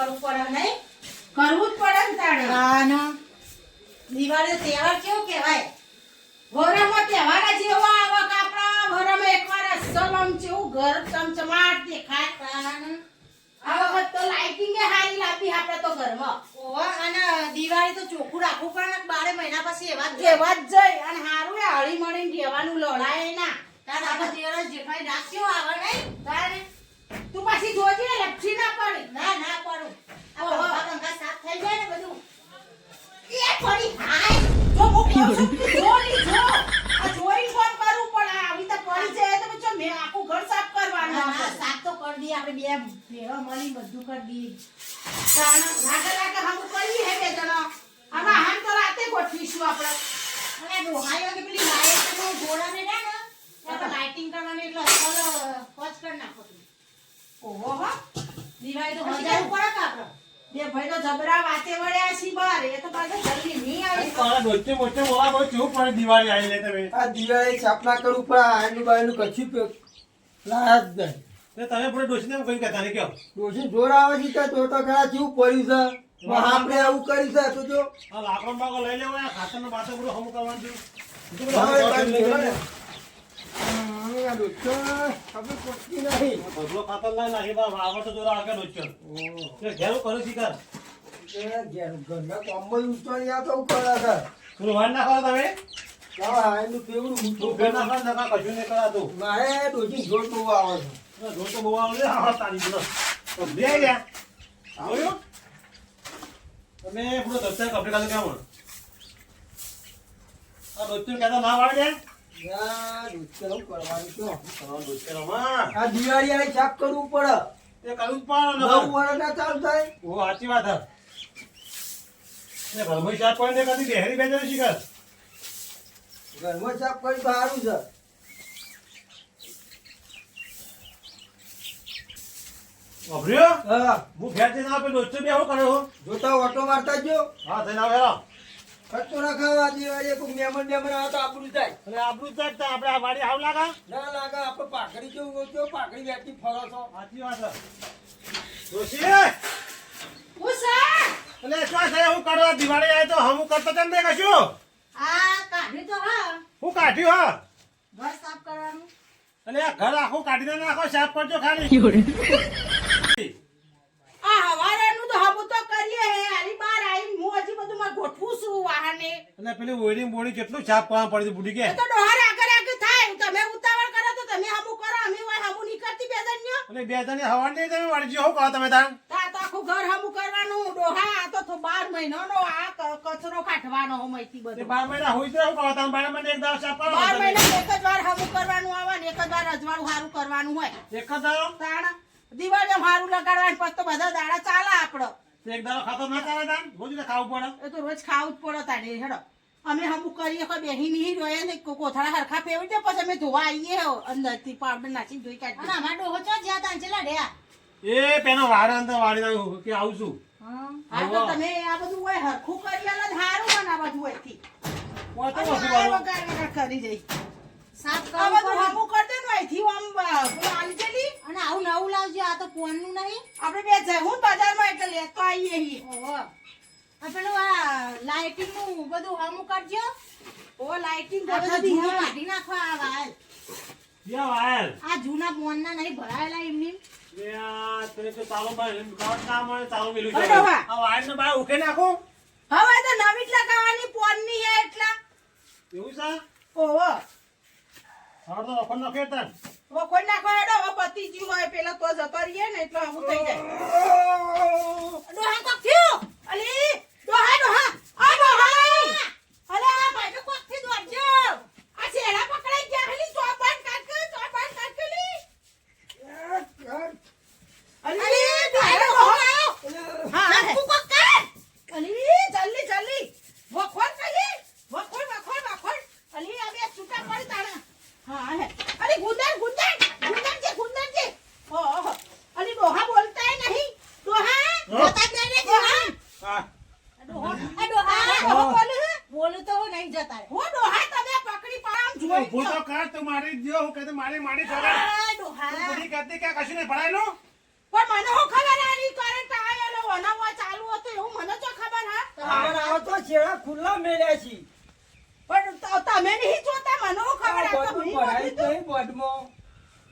કરવું પડે નહીં? કરવું જ પડે ને તાણે. હા ના. દિવાળી તહેવાર કેવું કહેવાય? વરામાં તહેવાર જ એવો આવે કે આપણા વરામાં એકવાર અસલ આમ જેવું ઘર ચમચમાટ દેખાય. તાન. આ વખત તો લાઇટિંગ એ હારી લાગી આપણે તો ઘરમાં. ઓવા અને દિવાળી તો ચોખ્ખું રાખવું પડે ને 12 મહિના પછી એવા જ જેવા જ જઈ અને હારું એ હળી મળીને રહેવાનું લડાય ના. તાન આપણે દિવાળી જેઠાઈ રાખ્યો આવે નહીં? તારે તું પાછી જોજે લપસી ના પડી. ના ના પડું. આ ઓહો. પંખા સાફ થઈ જાય ને બધું. એ પડી હાય જો હું કહું છું કે જો ની જો આ જોઈને ફોન કરવું પડે આવી તો પડી જાય તો પછી મેં આખું ઘર સાફ કરવાનું ના ના આપણે. સાફ તો કરી દઈએ આપણે બે ભેળા મળી બધું કરી દઈએ. તાણ લાગે લાગે હમ કરી હે બે જણા આમાં હાન તો રાતે ગોઠવીશું આપણે. અને ડોહાઈઓ કે પેલી લાઈટ નો ઘોડા ને ના આપણે લાઇટિંગ કરવાની એટલે અસલ કોચ કરી નાખો તું. ઓહો હો દિવાળી તો મજાવું પડે કે આપણે. બે ભાઈ તો જબરા વાતે વળ્યા છી બાર એ તો પાછા જલ્દી નહીં આવે. તારા ડોચે મોચે મોલા બહુ કેવું પડે દિવાળી આવી લે તમે. આ દિવાળી સ્થાપના કરવું પડે આનું બાયનું કચ્યું લાયા જ નહીં. તે તમે પૂરે ડોચીને એમ કહ્યું કે તારે કયો ડોશી જોર આવે છે તો જોતો ખરા કેવું પડ્યું છે તો આપણે આવું કર્યું છે તો જો આ લાકડો બાકડો લઈ લેવો આ ખાતરનો બાતો પૂરો હમ કરવાનું છે. હવે બાજુ જોડો ને. આ ડોશો ખબર પડતી નહીં. ભગલો ખાતર લઈ નાખી બા વાવર તો જોરા આગળ ડોચ્યો તે ઘેરું કરું શીખર એ ઘરના કોમ્બલ ઊંચો નહીં આવતો એવું કરે છે. તું વાડ નાખો તમે હા, એનું પેવડું તું ઊંચું ફેર કરે. નાખો નકા કશું નહીં કરાતું મારે ડોશી જોર બહુ આવે છે. જોર તો બહુ આવે હા તારી પૂરો તો બે ગયા જોયું તમે પૂરો દસ્તા કપડે કાલે કેમ આ ડોચ્યો કહેતા ના વાળે યા, ડોશી શું કરવાનું કયો? તમારો ડોચ્યો માં આ દિવાળી આને સાફ કરવું પડે. તે કરું જ પાડો નવું ને વર્ષ ના ચાલુ થાય. ઓ સાચી વાત હે ને ઘરમાં ચાર પોઈન્ટ કદી બેહરી બેજો શીખર ઘરમાં સાફ કરી તો સારું છે. અભર્યો હા, હું ફેર જઈને આપે ડોચ્યો બે હું કર્યો જોતા ઓટો મારતા જ જો. હા થઈને આવે હેલો ખર્ચો ના ખાવા દિવાળી કોઈ મહેમાન આવે તો આપણું થાય. અને આપણું જ છે આપણે આ વાડી આવ લાગા ના લાગે આપણે પાઘડી જેવું જો પાઘડી વેચી ફરો છો. સાચી વાત છે ડોશી ઉસા એટલે શું છે હું કરવા દિવાળી આવે તો હમ કરતો કેમ દે કશું આ કાઢી તો હા હું કાઢ્યું હા ઘર સાફ કરવાનું. અને આ ઘર આખું કાઢીને નાખો સાફ કરજો ખાલી આ હવારેનું તો હબુ તો કરીએ હે આલી બાર આઈ હું હજી બધું માં ગોઠવું છું વાહને. અને પેલી ઓળી બોડી કેટલું સાફ કરવા પડે બુડી કે એ તો ડોહાર આગળ આગળ થાય તમે ઉતાવળ કરો તો તમે હબુ કરો અમે હોય હબુ નહીં કરતી બે જણ્યો. અને બે જણી હવા નહીં તમે વાળી શું કરો તમે તાર તા તો આખું ઘર હબુ કરવાનું ડોહા આ તો 12 મહિનાનો આ કચરો કાઢવાનો હમઈથી તે બધો 12 મહિના હોય તો શું કરો તમે 12 મહિને એક દાવ સાફ કરો 12 મહિના એક જ વાર હબુ કરવાનું આવે ને એક જ વાર અજવાળું સારું કરવાનું હોય. એક જ દાવ તાણ દિવાળીમાં હારું લગાડવાનું પછી તો બધા દાડા ચાલે આપણો. એક દાવ ખાતો ના ચાલે તાર રોજ ને ખાવું પડે એ તો રોજ ખાવું જ પડે તારે હેડો અમે હમું કરીએ કોઈ બેહી નહીં રોયે ને કોથળા હરખા ફેરવી દે પછી અમે ધોવા આવીએ અંદરથી પાવડર નાખીને ધોઈ અને કાઢીએ. અમાર ડોહો ચો જ્યાં તાન ચેલા ડ્યા. એ પેનો વારે અંદર વાળી નાખ્યું કે આવું છું હા તો તમે આ બધું હોય હરખું કરી આલો ને હારું બને આ બધું અહીંથી. કોઈ તો અને વસ્તુ આ વાળું. વગાડ કરી જઈ સાફ આ કરવું બધું પડે. હમું કરી દે ને અહીંથી આમ પેલું આલી જલી અને આવું નવું લાવજો આ તો ફોનનું નહીં. આપણે બે જાય હું બજારમાં એટલે લેતો આવીએ અહીં. ઓહો આ પેલું આ લાઇટિંગ નું બધું હમું કરજો. ઓ લાઇટિંગ આ બધું બધી જૂનું હા. કાઢી નાખવા આ વાયર. યા વાયર આ જૂના ફોનના નહીં ભરાયેલા એમની. એ આ તને તો ચાલો ભાઈ ગાવટ ના મળે ચાલો મેલું છે હટો ભા. આ વાયર ને બહાર ઉકે નાખો હવે તો નવી જ લગાવવાની પોનની હે એટલા એવું છે ઓહો હા તો ઓફર ન ફેરતા હવે કોઈ નાખો હેડો હવે પતિ જ્યું હોય પેલા તો જતો રહીએ ને એટલે હમું થઈ જાય. ડોહા કોક થયું અલી ડોહા ડોહા આ ડોહા અલે આ ભાઈ તો કોક થી દોડજો આ શેડા પકડાઈ ગયા હલી તો બંધ કાઢ કે લી અલી ડોહા હા તું કોક કર અલી જલ્દી જલ્દી વખોડ કરી વખોડ અલી આ બે છૂટા પડી તાણા હા હે અલી ગુંદર જે ઓહો અલી ડોહા બોલતા નહીં ડોહા જોતા જ નહીં રે ડોહા હા આ ડોહા બોલું તો હું નહીં જતા રે. હું ડોહા તમે પકડી પાડો જોઈ ઊભું તો કર તું મારી જ જો હું કહે મારી કરે આ તું ડોહા બુડી કહેતી કે કશું નહીં ભરાયેલું પણ મને હું ખબર આની કરંટ આયેલો અનાવા ચાલુ હતું એવું મને તો ખબર હા અમારા આવો તો શેડા ખુલ્લા મેલ્યા છે. પણ તમે નહીં જોતા મને શું ખબર આ તો બધું હું ભરાય બધું નહીં બોર્ડમાં.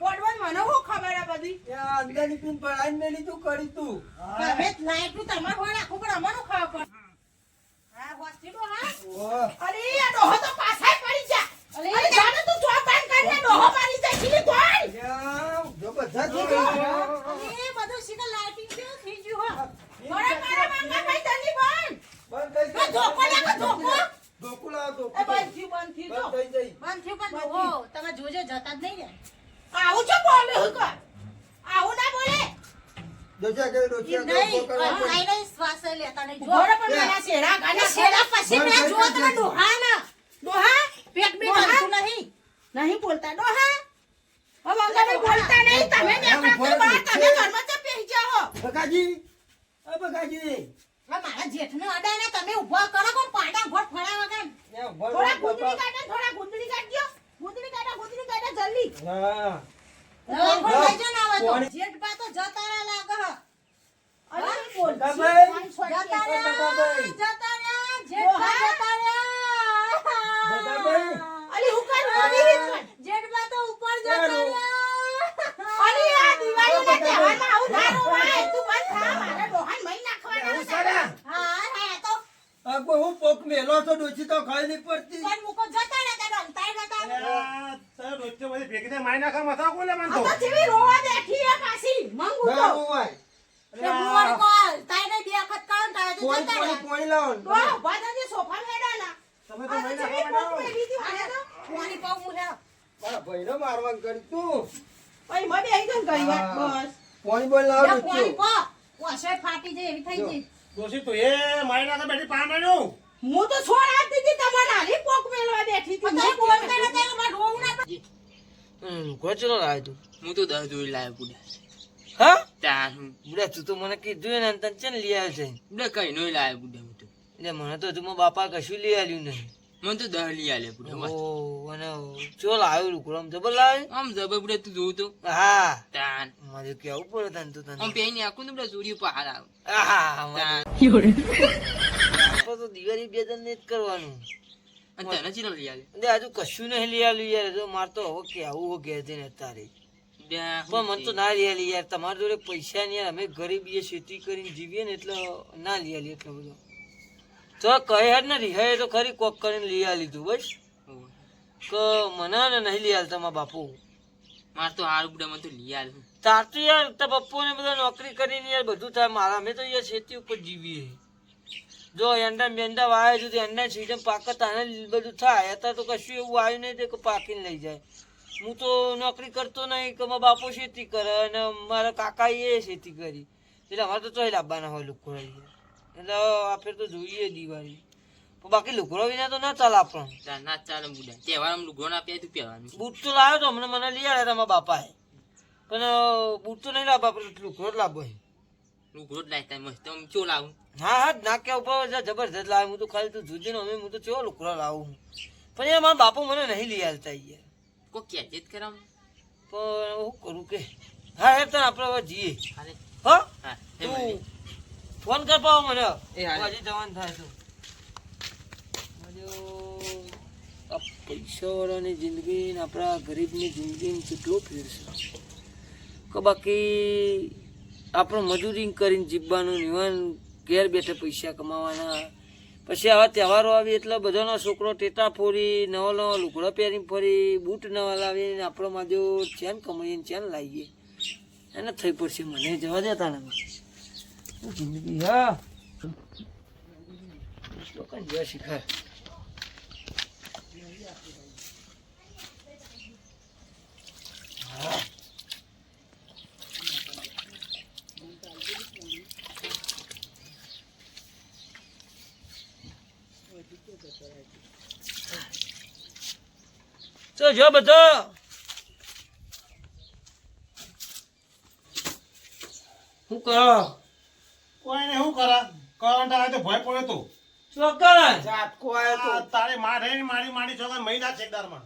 પોડવન મને શું ખબર આ બધી ત્યાં અંદરની પીન ભરાઈને મેલી તું કરી તું. તમે લાઈટનું તમારે હોય રાખવું પણ અમારું ખબર પડે. હા, હોસ્પિટલ હા? ઓહ. અરે આ ડોહો તો પાછા પડી જા અરે જાને તું ચો પાન કરીને ડોહો મારી જાય છે કોઈ ત્યાં જો બધા જ બીજો. જોઈ. એ બધું શીખર લાઇટિંગ કેવું થઈ ગયું હો. મારા માંગા ભાઈ જલ્દી બંધ બંધ થઈ આ ધોકો લાગે ધોકો ધોકું લાવો, એ ધોકું. બંધ થયું જો બંધ થઈ જાય. બંધ થયું પણ હો, તમે જોજો જતા જ નહીં ને. આવું છે બોલે હું કર આવું ના બોલે ડોશા કરે, ડોશા કરે, નહીં, ધોકા લાવો. કાંઈ નહીં, શ્વાસ લેતા નહીં. જો. ઘોડે પણ મારા શેરા અને ગાના શેડા પછી મેં જુઓ તમે ડોહાના. ડોહા પેટ બી હલતું નહીં. નહીં બોલતા ડોહા હવે અંગાને બોલતા નહીં તમે ને કાકા બહાર તમે ઘરમાં તો પેહી જાઓ બકાજી, એ બકાજી. હવે મારા જેઠને અડાય ને તમે ઊભા કરો કોણ પાડા ઘોટ ફળ્યા વગર. ત્યાં ઉભા થોડા રહો, ગુંદડી બાપા. કાઢો થોડા ગુંદડી કાઢજો ગુંદડી કાઢો જલ્દી હા. દવાખાને લઈ જાઓ ને હવે તો. પાણી. જેઠબા તો જતા રહ્યા લાગે હે. અરે બોલ બકાભાઈ. જતા રહ્યા, બકાભાઈ. જતા રહ્યા, જેઠબા જતા બકાભાઈ. રહ્યા. અલી હું કરું જેઠબા તો ઉપર જતા ચાલો. રહ્યા. અલી આ દિવાળીના તહેવારમાં આવું ના રોવાય તું બંધ થા મારા ડોહાન મહી નાખવાના આવું સારા. હા, હા, તો આ કોઈ હું પોક મેલો તો ડોશી તો ખાઈ નહીં પડતી. કોણ મૂકો જતા રહ્યા, ત્યાં રમતાય નતા. તારે રોજે બધી ભેગી થાય, મારી નાખા માથા કોલે મને તો. આ તો જેવી રોવા બેઠી હે પાછી મંગુ તો બરાબર હોય. તે બુવાડ કોલ, તાય નહીં બે વખત કરો ને તારે તો પોણી, જતા પોણી, રહ્યા. પોણી લાવો ને. તો બાદાજી સોફા મેડાના તમે તો આ મારી તો નાખા જેવી બનાવો. પોક મેલી હતી મને તો પાણી પાઉં હું લેવા. મારા ભાઈને મારવાનું કર્યું તું. ઓય મને બેહી ગઈ ગઈ વાત બસ પોણી બોલ લાવો જા પાણી ડોશી. પા. વાસણ ફાટી જાય એવી થઈ ગઈ. ડોશી તું એ મારી નાખા બેઠી પાન આવ્યો. હું તો છોડ આપતી હતી તમારે નાની પોક મેલવા બેઠી હતી પણ તમે બોલતા નતા એટલે મારે રોવું ના પડે. કોચરો લાવ્યો તું હું તો 10 જોડી લાવ્યો બુડા. હા ત્યાં હું બુડા તું તો મને કીધું ને તને ચેન લઈ આવ્યો છે બુડા કઈ નો લાવ્યો બુડા હું તો. એટલે મને તો તું મારા બાપા કશું લઈ આવ્યું નહીં મને તો 10 લઈ આલે બુડા. ઓ અને ચો લાવ્યું લુકડો આમ જબર લાવ્યું આમ જબર બુડા તું જોઉં તો હા તાન મારે કેવું પડે તને તું તને આમ પેની આખું તો બુડા સૂર્ય પહાડ આવે. આહા તાન આપણે તો દિવાળી બે જણ ને જ કરવાનું અને તને ચીલો લઈ આલે એટલે હજુ કશું નહીં લઈ આવ્યું યાર જો મારે તો હવે કેવું હો ઘેર જઈને અત્યારે બુડા પણ મને તો ના લઈ આલી યાર તમારી જોડે પૈસા નહીં યાર અમે ગરીબીએ ખેતી કરીને જીવીએ ને એટલે ના લઈ આલી એટલો બધો તો કહે હેડ ને રિહાએ તો ખરી કોક કરીને લઈ આલી તું બસ કે મને ને નહીં લઈ આલતા મારા બાપુ માર તો હાર બુડા મને તો લઈ આલે. તાર તો યાર તાર પપ્પો ને બધા નોકરી કરીને યાર બધું થાય મારા અમે તો યાર ખેતી ઉપર જીવીએ જો એંડા બેંડા વાવે છે તો એંડા સીઝન પાકે તાને બધું થાય અત્યારે તો કશું એવું આવ્યું નહીં કે પાકીને લઈ જાય હું તો નોકરી કરતો નહીં કે મારા બાપુ ખેતી કરે અને મારા કાકા એ ખેતી કરી એટલે અમારે તો ચોય લાવવાના હોય લુકડો એટલે આ ફેર તો જોઈએ દિવાળી પણ બાકી લુકડો વિના તો ના ચાલે આપણને તાન ના ચાલે બુડા. તહેવારમાં લુગડો ના પહેર તું પહેરવાનું. બૂટ તો લાવ્યો તો હમણાં મને લઈ આવ્યા હતા મારા બાપાએ પણ બૂટ તો નહીં લાવવા આપણે લુકડો જ લાવવો છે લુગડો જ લાવતા મસ્ત આમ ચો લાવું. હા હા નાખ્યા ઉપર જબરજસ્ત લાવે હું તો ખાલી તું જોજે ને હું તો ચેવો લુકડો લાવું પણ યાર મારા બાપુ મને નહીં લઈ આવતા યાર કોઈ કેજે જ કરાવ. પણ હું કરું કે હા યાર તને આપણે હવે જઈએ હાલે. હા હા એ તું મળી. ફોન કર પાવો મને એ હાલે. હજી જવાનું થાય તો આ પૈસાવાળાની જિંદગી ને આપણા ગરીબની જિંદગીને કેટલો ફેર છે કે બાકી આપણે મજૂરી કરીને જીવવાનું નિવાન ઘેર બેઠે પૈસા કમાવાના પછી આવા તહેવારો આવી એટલે બધાનો છોકરો ટેટા ફોરી નવો નવો લુગડો પહેરીને ફરી બૂટ નવા લાવીને આપણો માજો ચેન કમાઈને ચેન લાવીએ એને થઈ પડશે મને જવા દેતા ને જિંદગી હા કઈ જવા શીખાય તો જો બધો શું કરો કોઈને શું કરે કરંટ આવે તો ભય પડે તો ચોક્કસ ઝાટકો આવ્યો તો. તારે મારે મારી મારી છોકરા મહિના છેકદારમાં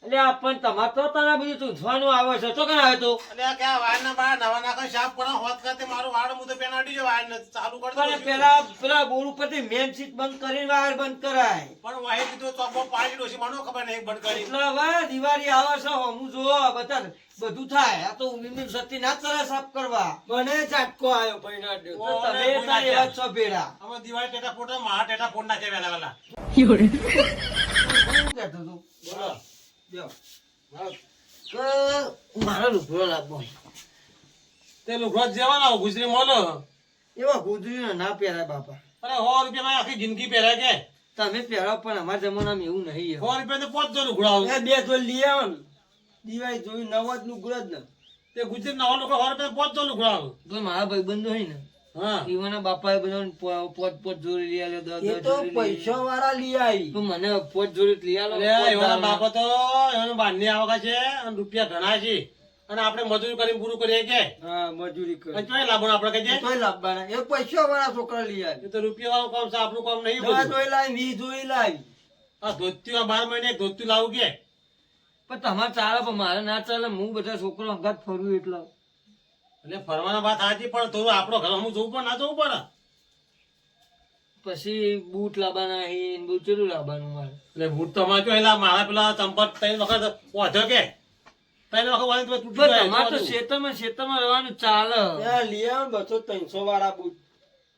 એટલે આ પણ તમારે તો તારા બધું ચૂંટવાનું આવે છે તો કણ આવે તો અને આ ક્યાં વાળના બાર નવા નાખા શાપ પણ હોત કરતે મારું વાળ હું તો પેલા અડી જાય વાળ ચાલુ કરી પણ પેલા બોર ઉપરથી મેન સીટ બંધ કરીને વાયર બંધ કરાય પણ વાહી દીધો તો બહુ પાડી ડોસી મને ખબર નહીં બંધ કરી એટલે હવે દિવાળી આવે છે હું જો બધા બધું થાય આ તો ઊંઘની સતી ના ચરે સાફ કરવા મને ઝાટકો આવ્યો ભાઈ તો તમે તાર એવા છો ભેડા અમે દિવાળી ટેટા ફોટો મારા ટેટા ફોડ નાખે વેલા વેલા શું કહેતો તું બોલો જો મારો લુગડો લાવવો તે લુગડો જેવાના ગુજરી મોલો એવા ગુજરીનો ના પહેરાય બાપા અરે 100 રૂપિયામાં આખી જિંદગી પહેરાય કે તમે પહેરો પણ અમારા જમાનામાં એવું નહીં 100 રૂપિયા તો 5 લુગડા આવે એ બે જોઈ લઈ આવો ને દિવાળી જોઈ નવો જ લુગડો જ ને તે ગુજરી નવા લોકો 100 રૂપિયા 5 લુગડા આવે તો મારા ભાઈબંધો હોય ને હા એવાના બાપાએ બધા પોત જોડી લઈ આલ્યો એ તો પૈસા વાળા લઈ આવી તો મને પોત જોડી લઈ આલો અરે એવાના બાપા તો એનો બાંધની આવકા છે અને રૂપિયા ઘણા છે અને આપણે મજૂરી કરીને પૂરું કરીએ કે હા મજૂરી કરે ચોય લાભો આપણે કે છે તોય લાવવાના એ પૈસા વાળા છોકરા લઈ આવી એ તો રૂપિયા વાળું કામ છે આપણું કામ નહીં દવા બધું. જોઈ લાવી વી જોઈ લાવી આ ધોતીઓ 12 મહિને એક ધોતી લાવું કે પણ તમારે ચાલે પણ મારે ના ચાલે હું બધા છોકરો અંગાત ફરું એટલે એટલે ફરવાના વાત સાચી પણ થોડું આપણો ઘર હું જોવું પણ ના જોવું પડે પછી બૂટ લાવવાના હે બૂટ ચેલું લાવવાનું મારે એટલે બૂટ તો અમારે કેલા મારા પેલા ચંપલ 3 વખત વાંધો કે 3 વખત વાંધો તો તૂટી પણ જાય તમારે તો ખેતરમાં રહેવાનું ચાલે ત્યાં લઈ આવો ને 200-300 વાળા બૂટ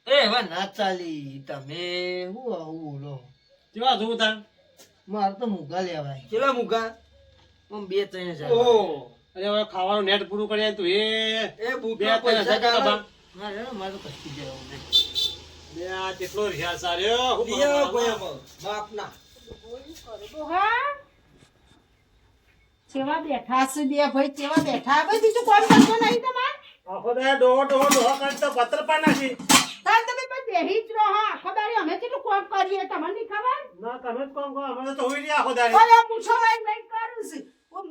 એ હવે ના ચાલી તમે હું આવું બોલો કેવા જોવું તાર મારે તો મુગા લેવાય કેટલા મુકા આમ 2-3 ઓહો અરે હવે ખાવાનું નેટ પૂરું કરી તું એ બૂટ 2-3 હજાર પૈસા મારે તો કશું જવું નહીં બે આ કેટલો રિયા સાર્યો હું લઈ આવો ભરવાનો? ભાઈ બાપના ડોહા કેવા બેઠા છે બે ભાઈ કેવા બેઠા ભાઈ બીજું કોમ કરતો નહીં તમારે આખો દાડો ડોહો ડોહો ડોહો કરી તો પત્ર પણ નાખી તાર તમે પણ બેહી જ રહો આખો દાડી અમે કેટલું કોમ કરીએ તમને નહીં ખબર ના તમે જ કામ કરો અમે તો હોઈ રહ્યા આખો દાડો ઓલે પૂછો નહીં નહીં કરું છે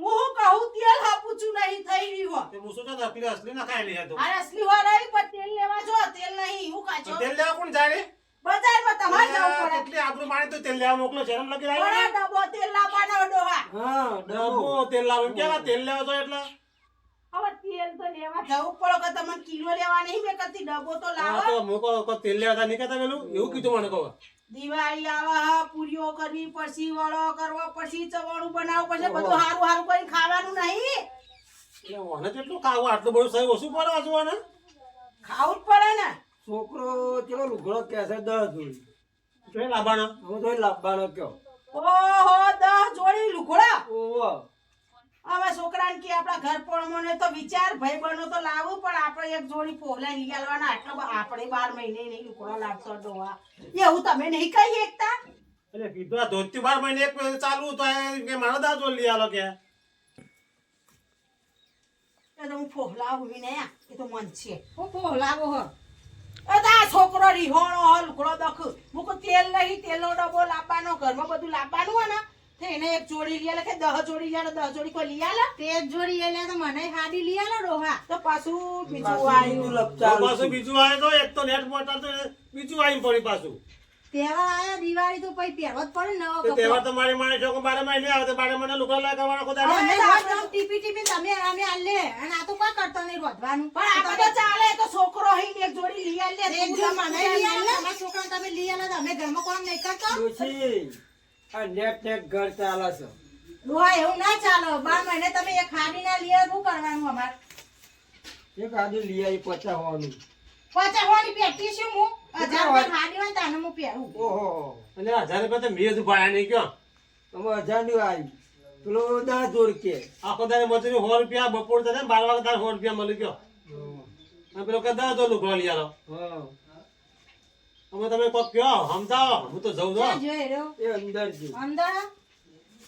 હું કહું તેલ હાપુચું નહીં થઈ રહ્યું તે મુસો તો નકલી અસલી ના ખાઈ લે તો આ અસલી વાળા પણ તેલ લેવા જો તેલ નહીં હું કાચો તેલ લેવા કોણ જાય રે બજારમાં તમારે જવું પડે કેટલી આબરૂ માણી તો તેલ લેવા મોકલો શરમ લાગી બડા જાય ડબ્બો તેલ લાવવાનો ડોહા હા ડબ્બો તેલ લાવ એમ કેવા તેલ લેવા તો એટલે હવે તેલ તો લેવા જવું પડે કે તમને કિલો લેવા નહીં મેં કદી ડબ્બો તો હા લાવો તો મોકો કો તેલ લેવા તા નહીં કહેતા પેલું એવું કીધું મને કહો દિવાળી આવા હા પૂરીઓ કરવી પડશે વડો કરવો પડશે ચવાણું બનાવવું પડશે બધું હારું હારું કરીને ખાવાનું નહીં એટલે મને કેટલું ખાવું આટલું બધું સહી ઓછું પડે વાંચવાને ખાવું જ પડે ને છોકરો ચલો લુગડો કે છે 10 જોડી જોઈ લાવવાના હું તો લાવવાનો કયો ઓહો 10 જોડી લુગડા ઓહો આવા છોકરાને કે આપણા ઘર પડમોને તો વિચાર ભાઈ બનો તો લાવું પણ આપણે એક જોડી પોહલા લઈ આલવાના આટલો આપણે 12 મહિને નહીં લુગડા લાવશો ડોહા એવું તમે નહીં કહી એકતા એટલે કીધું આ ધોતી 12 મહિને એક ચાલુ તો કે મારો દાદો લઈ આલો કે એ તો હું પોહલાવું ને એ તો મન છે હું પોહલાવો હ અદા છોકરો રીહોણો હ લુગડો દખ મુકો તેલ નહીં તેલનો ડબ્બો લાવવાનો ઘરમાં બધું લાવવાનું હોય ને તો એને એક જોડી લઈ આલે કે 10 જોડી લઈ આલે 10 જોડી કોઈ લઈ આલે તે જોડી લઈ તો મને હાડી લઈ આલે ડોહા તો પાછું બીજું આવ્યું પાછું બીજું આવે તો એક તો નેટ મોટા તો બીજું આવી પડી પાછું તહેવાર આયા દિવાળી તો પછી પહેરવો જ પડે ને નવો તો કપડો. તહેવાર તો મારી માણે છોકરો 12 મહિને આવે તો 12 મહિને લુગડા લાગવાના ખોદા અમે રોજ આમ ટીપી ટીપી તમે અમે આલે અને આ તો કોઈ કરતો નહીં રોધવાનું પણ આ તો ચાલે તો છોકરો હઈને એક જોડી લઈ આલે એક જો મને લઈ આલે તમારા છોકરાને તમે લઈ આલે તો અમે ઘરમાં કામ નહીં કરતો ડોશી આ નેટ ઘર ચાલે છે ડોહા એવું ના ચાલો 12 મહિને તમે એક ખાડી ના લઈ આવે શું કરવાનું અમારે એક આદુ લઈ આવી 50 હોવાનું 50 હોવાની પેટી છું હું 1000 રૂપિયા ખાડી હોય ને તાને હું પહેરું ઓહો અને 1000 રૂપિયા તો મેં જ ભાયા નહીં કયો અમે 1000 ની આવી પેલો 10 જોડ કે આખો દાડે મજૂરી 100 રૂપિયા બપોર થશે 12 વાગે તારે 100 રૂપિયા મળી ગયો અને પેલો કે 10 તો લુગડો લઈ આલો હા અમે તમે કોક કયો સમજાવો હું તો જઉં ક્યાં છું જોઈ રહ્યો એ અંદર જો અંદર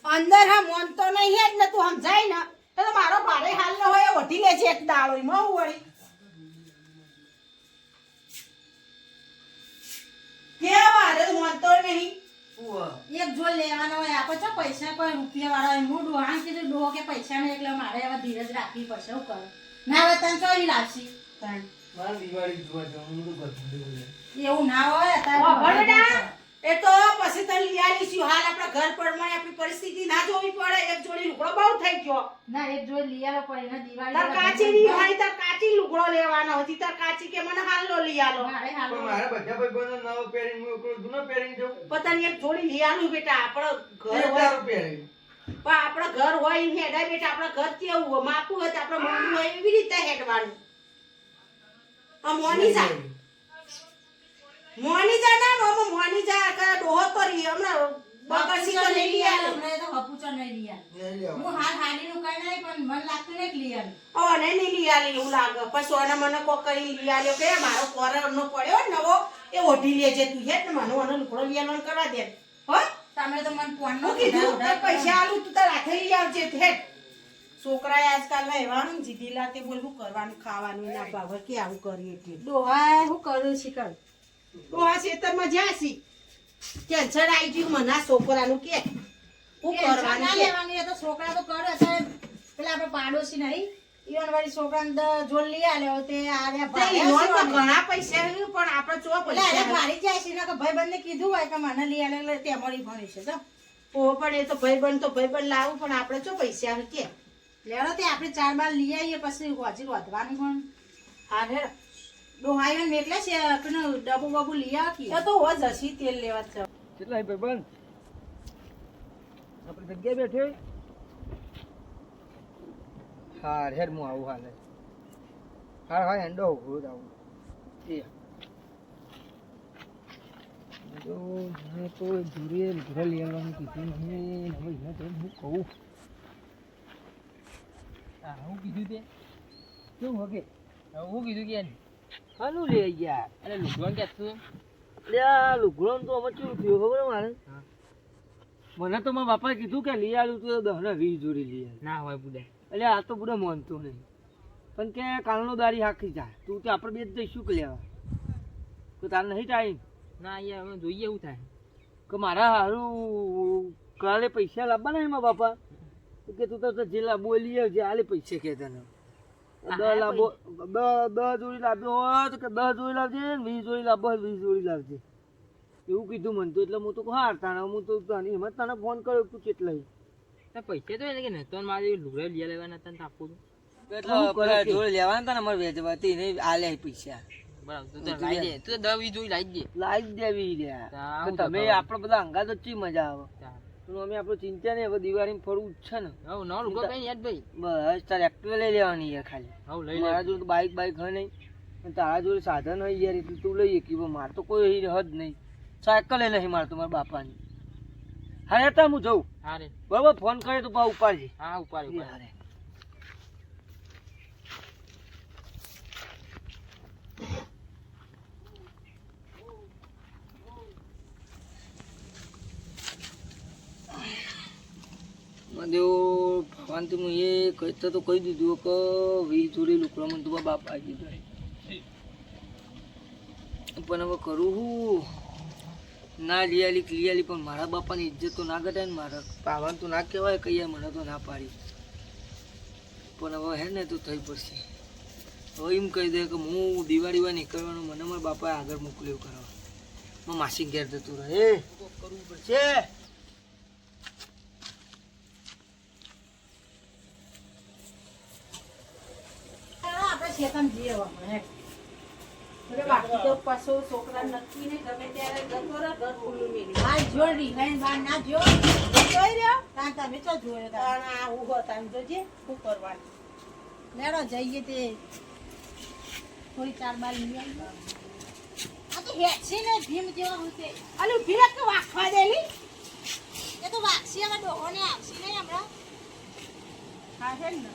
અંદર હા મન તો નહીં જ ને તું સમજાય ને તો મારો ભારે હાલ ન હોય એ વઢી લે છે એક દાળો એમાં હું વળી કેવા રે મન તો નહીં એક જો લેવાનો હોય આપો છો પૈસા કોઈ રૂપિયા વાળા હોય હું ડોહાન કીધું ડોહો કે પૈસા ને એટલે મારે હવે ધીરજ રાખવી પડશે શું કરું ના હવે તને ચોરી લાગશે તને મારે દિવાળી જોવા જવાનું તો બધું એવું ના હોય ઓ ભરડા એ તો પછી તને લઈ આલી છે થયું હાલ આપણા ઘર પરમાણે આપણી પરિસ્થિતિ ના જોવી પડે એક જોડી લુગડો બહુ થઈ ગયો ના એક જોઈ લઈ આલો પણ એને દિવાળી તાર કાચી ની હોય તાર કાચી લુગડો લેવાનો હતી તાર કાચી કે મને હાલ લો લઈ આલો મારે હાલ પણ મારા બધા ભાઈબંધો નવો પહેરીને હું એકલો જૂનો પહેરીને જાઉં. પોતાની એક જોડી લઈ આલું બેટા આપણો ઘર એ હોય તારું પહેરીને. પણ આપણા ઘર હોય એમ હેડાય બેટા આપણા ઘર કેવું હોય માપું હોય તો આપણે મોંઘું હોય એવી રીતે હેડવાનું આ મોનીજા ના મામા મોનીજા કરે ડોહો તો રહી હમણાં બકરસી તો લઈ લઈ આલો હમણાં તો હપુચો નહીં લઈ આલો નહીં લેવાનું. હું હાલ હાડીનું કઈ નહીં પણ મન લાગતું નહીં કે લઈ આલું અને નહીં લઈ આલી એવું લાગે પછી ઓને મને કોક કરી લઈ આલ્યો કે મારો કોરનો પડ્યો નવો એ ઓઢી લેજે તું હેડ ને મને ઓનો લુગડો લઈ આલવાનું કરવા દે હો તમે તો મને ફોન હું કીધું તાર પૈસા આલું તું તાર હાથે લઈ આવજે હેડ છોકરાએ આજકાલના એવાનું જીધી લાતે બોલ શું કરવાનું ખાવાનું ના ભાવે કે આવું કરીએ એટલે ડોહા હું કરું છું કર ડોહા ખેતરમાં જ્યાસી ટેન્શન આવી ગયું મને આ છોકરાનું કે શું કરવાનું ના કે લેવાની એ તો છોકરા તો કરે અત્યારે પેલા આપણે પાડોશી નહીં ઈવન વાળી છોકરાને જોડ લઈ આલ્યો તે આરે તે ઈનોન તો ઘણા પૈસા છે, પણ આપણે ચો એટલે આરે પૈસા ભારી જાય છે ને કે ભાઈબંધને કીધું હોય કે મને લઈ આલે એટલે તે મળી ભણી છે તો ઓ પણ એ તો ભાઈબંધ લાવું પણ આપણે ચો પૈસા છે કે લેડો તે આપણે 4 બાર લઈ આવીએ પછી હોજી વધવાનું પણ હા રે ડોહાઈઓ મેકલે છે પેલું ડબ્બુ બબુ લઈ આવીએ એ તો હો જસી તેલ લેવા જ કેટલા ભાઈબંધ આપણે જગ્યાએ બેઠે હા હેડ હું આવું હાલે હા હેન્ડો હું આવું એ તો મને તો ધીરે ઘરે લઈ આવવાનું કીધું નહીં હવે એને તો હું કહું હા હું કીધું તે શું હગે હું કીધું કે હાલું લે યાર અરે લુગડો ક્યાં તું લ્યા લુગડો તો અમે શું થયું ખબર મારે મને તો મારા બાપાએ કીધું કે લઈ આવ્યું તું 10 ને 20 જોડી લઈ આવ્યું ના હોય બુડા એટલે આ તો બધા માનતો નહીં પણ કે કાલનો દારી હાકી જાય તું કે આપણે બે જ જઈશું કે લેવા તો તાર નહીં ટાઈમ ના યાર અમે જોઈએ એવું થાય કે મારા હારું કાલે પૈસા લાવવાના એમાં બાપા તો કે તું તો જે લાવવો લઈ આવજે આલે પૈસા કે તને 10 લાવો 10 જોડી લાવ્યો હોય તો કે 10 જોડી લાવજે 20 જોડી લાવવો હોય 20 જોડી લાવજે એવું કીધું મને તો એટલે હું તો હાર તાણે હું તો તને એમ જ તને ફોન કર્યો તું કેટલાય પૈસા તો એટલે કે નતો મારે લુગડો લઈ લેવાના હતા ને આપવું એટલે જોડે લેવાના હતા ને અમારે વેચવાતી નહીં આલે પૈસા બરાબર તું તો લાવી દે તું તો 10 20 જોઈ લાવી દે લાવી દેવી લ્યા તા તો તમે આપણે બધા અંગા તો ચી મજા આવે તો અમે આપણે ચિંતા નહીં હવે દિવાળીમાં ફરવું જ છે ને હવ નવો લુગડો કઈ યાદ ભાઈ બસ તારે એક્ટિવા લઈ લેવાની યાર ખાલી હવ લઈ લે મારા જોડે બાઈક હોય નહીં અને તારા જોડે સાધન હોય યાર એટલે તું લઈએ કે મારે તો કોઈ હદ નહીં સાયકલ નહીં મારે તો મારા બાપાની હા તા હું જઉં હા રે બરાબર ફોન કરે તો પા ઉપાડજે હા ઉપાડ હારે દેવ ભગવાન તો હું એ કહેતા તો કહી દીધું કે 20 જોડી લુકડા મને તો બાપ આપી દીધો પણ હવે કરું હું ના લીયાલી ક્લિયાલી પણ મારા બાપાની ઇજ્જત તો ના ઘટાય ને મારા પાવન તો ના કહેવાય કહીએ મને તો ના પાડી પણ હવે હે ને તો થઈ પડશે હવે એમ કહી દે કે હું દિવાળીમાં નીકળવાનું મને મારા બાપાએ આગળ મોકલ્યો કરવા હું માસી ઘેર જતું રહે કરવું પડશે આપણે શેતન જઈએ હવે બાકી તો પાછો છોકરા નક્કી ને ગમે ત્યારે જતો રહે ઘર ખુલ્લું મેલી આ જોડી લઈને બહાર ના જો જોઈ રહ્યો તાન તમે તો જોયો તા તાણ આ ઉભો તાણ જોજે શું કરવાનું લેડો જઈએ તે થોડી 4 બાર લઈ આવીએ આ તો હેક્સી ને ભીમ જેવા હોતે અલી ઉભી રાખ કે વાખવા દેલી એ તો વાક્ષી હવે ડોહોને આવશી નહીં હમણાં હા છે ને